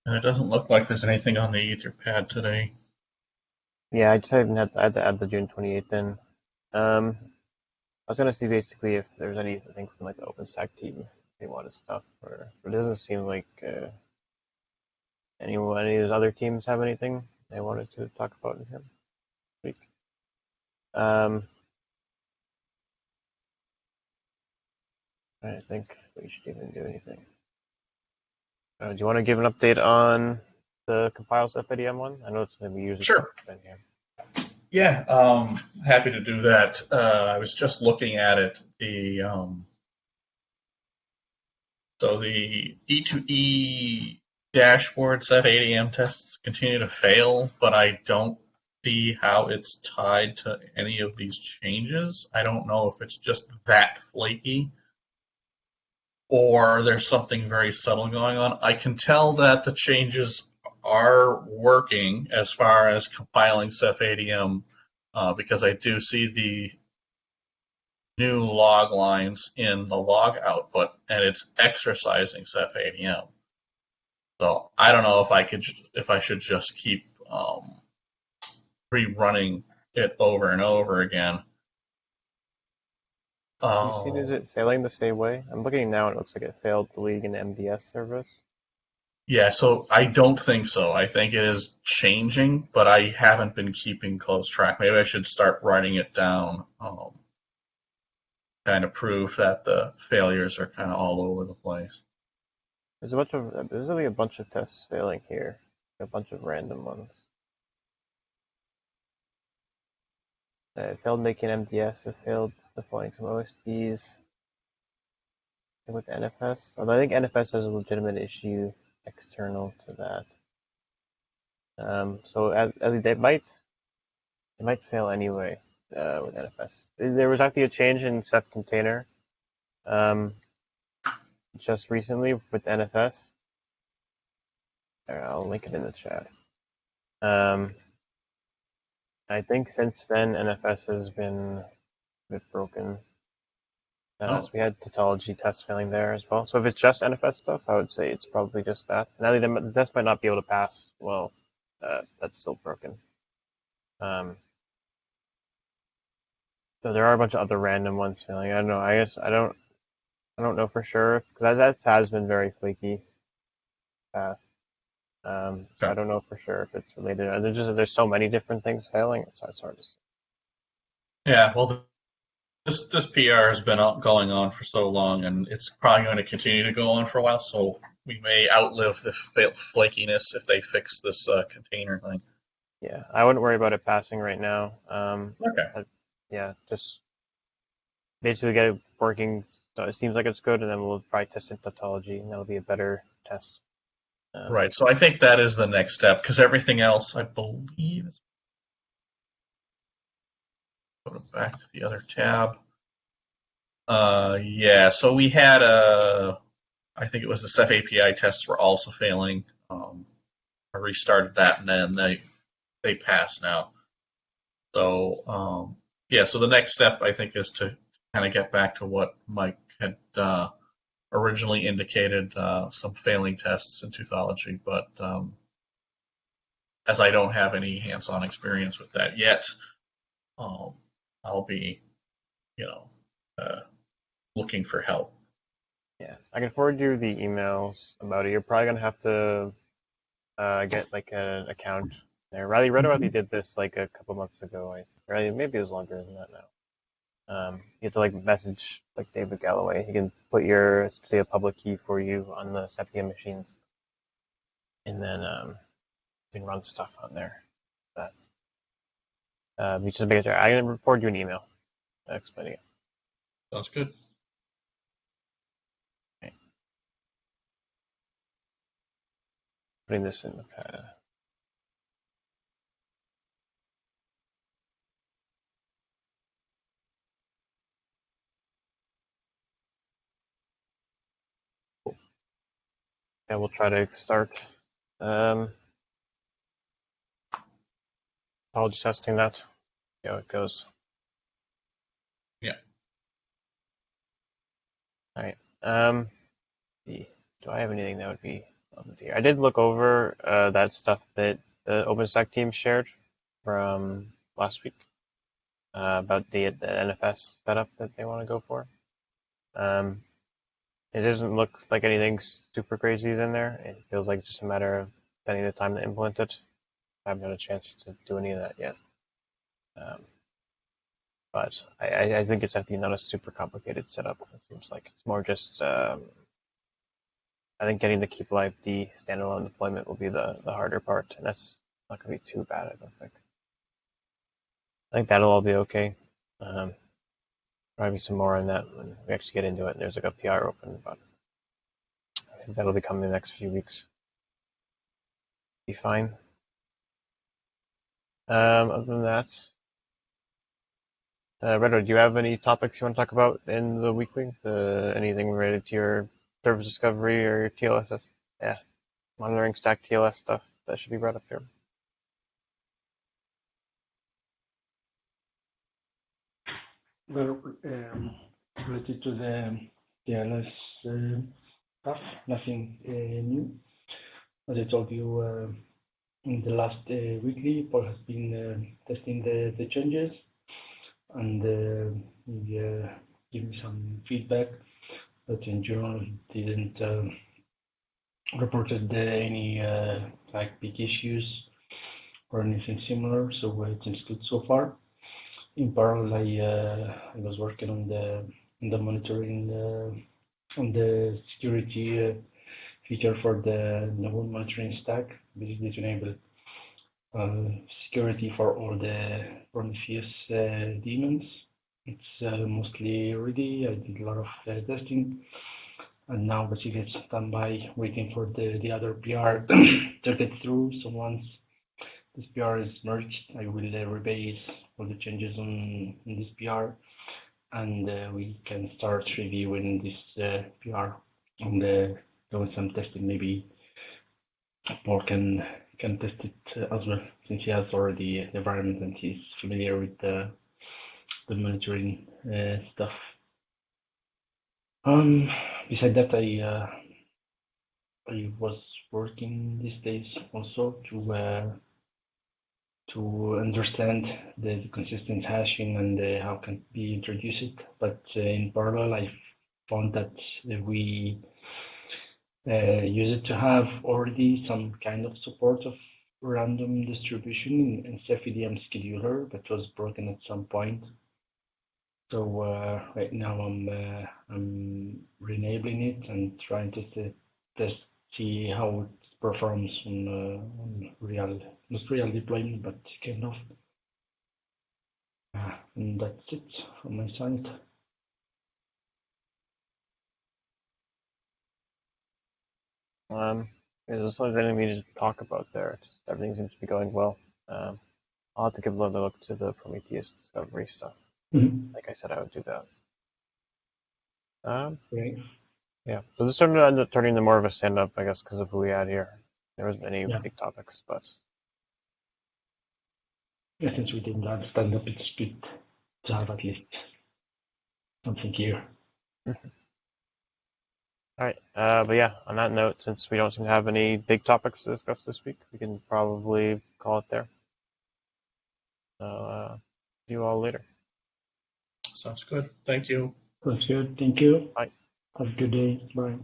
And it doesn't look like there's anything on the Etherpad today. Yeah, I just I had to add the June 28th in. I was gonna see basically if there's anything from like the OpenStack team they wanted stuff, or it doesn't seem like any of those other teams have anything they wanted to talk about in here this week. Um, I don't think we should even do anything. Do you want to give an update on the compile Ceph ADM one? I know it's maybe user Sure. been here. Yeah, happy to do that. I was just looking at it. The E2E dashboard set 8 a.m. tests continue to fail, but I don't see how it's tied to any of these changes. I don't know if it's just that flaky or there's something very subtle going on. I can tell that the changes are working as far as compiling Ceph ADM because I do see the new log lines in the log output and it's exercising Ceph ADM. So I don't know if I should just keep rerunning it over and over again. You see, is Um, it failing the same way? I'm looking now and it looks like it failed the League and MDS service. yeah, so I don't think so. I think it is changing, but I haven't been keeping close track. Maybe I should start writing it down, kind of prove that the failures are kind of all over the place. There's really a bunch of tests failing here, a bunch of random ones. It failed making MDS. It failed deploying some OSDs. With NFS, although I think NFS has a legitimate issue external to that. So it might fail anyway with NFS. There was actually a change in Ceph container um, just recently with NFS. I'll link it in the chat. Um, I think since then NFS has been a bit broken. So Oh, we had tautology tests failing there as well. So if it's just NFS stuff, I would say it's probably just that. Now the test might not be able to pass. Well, that's still broken. Um, so there are a bunch of other random ones failing. I don't know. I guess I don't know for sure because that has been very flaky past. So I okay. don't know for sure if it's related. There's so many different things failing. It's hard to say. Yeah, well, this PR has been going on for so long, and it's probably going to continue to go on for a while. So we may outlive the flakiness if they fix this container thing. Yeah, I wouldn't worry about it passing right now. Okay. Yeah, just basically get it working. So it seems like it's good, and then we'll probably test in tautology, and that'll be a better test. Um, Right. So I think that is the next step because everything else, I believe, is go back to the other tab. Yeah. So we had I think it was the Ceph API tests were also failing. I restarted that and then they pass now. So yeah. So the next step I think is to kind of get back to what Mike had originally indicated, some failing tests in Toothology, but as I don't have any hands-on experience with that yet, um, I'll be, you know, uh, looking for help. yeah, I can forward you the emails about it. You're probably gonna have to get like an account there. Riley Redowathy did this like a couple months ago. Riley, maybe it was longer than that now. You have to like message like David Galloway. He can put your say a public key for you on the Sepia machines, and then you can run stuff on there. But you just make sure I can forward you an email explaining it. Sounds good. Okay. Putting this in the yeah, we'll try to start um, college testing that. See how it goes. Yeah. All right. Do I have anything that would be I did look over that stuff that the OpenStack team shared from last week about the NFS setup that they want to go for. Um, it doesn't look like anything super crazy is in there. It feels like just a matter of spending the time to implement it. I haven't had a chance to do any of that yet. Um, but I think it's actually not a super complicated setup. It seems like it's more just I think getting the keep live D standalone deployment will be the harder part, and that's not going to be too bad, I don't think. I think that'll all be okay. Probably some more on that when we actually get into it. There's like a PR open, but I think that'll be coming in the next few weeks. Be fine. Other than that, Redo, do you have any topics you want to talk about in the weekly? Anything related to your service discovery or your TLSS? Yeah, monitoring stack TLS stuff that should be brought up here. Well, related to the TLS stuff, nothing new. As I told you in the last weekly, Paul has been testing the changes and he gave me some feedback, but in general he didn't reported any like big issues or anything similar, so it seems good so far. In parallel, I was working on the monitoring on the security feature for the node monitoring stack, basically to enable security for all the Prometheus daemons. It's mostly ready. I did a lot of testing, and now basically it's done by waiting for the other PR to get through. So once this PR is merged, I will rebase all the changes on this PR, and we can start reviewing this PR and doing some testing. Maybe Paul can test it as well, since he has already the environment and he's familiar with the monitoring stuff. Besides that, I was working these days also to understand the consistent hashing and how can be introduced. But in parallel, I found that we use it to have already some kind of support of random distribution in Ceph EDM scheduler that was broken at some point. So right now I'm re-enabling it and trying to see how it performs on real, not real deployment, but kind of. And that's it from my side. There's not anything we need to talk about there. Just everything seems to be going well. I'll have to give another look to the Prometheus discovery stuff. Like I said, I would do that. Great. Yeah, so this started to end up turning into more of a stand-up, I guess, because of who we had here. There wasn't any big topics, but yeah, since we didn't have stand-up, it's good to have at least something here. All right, but yeah, on that note, since we don't seem to have any big topics to discuss this week, we can probably call it there. So, see you all later. Sounds good. Thank you. That's good. Thank you. Bye. Have a good day. Bye.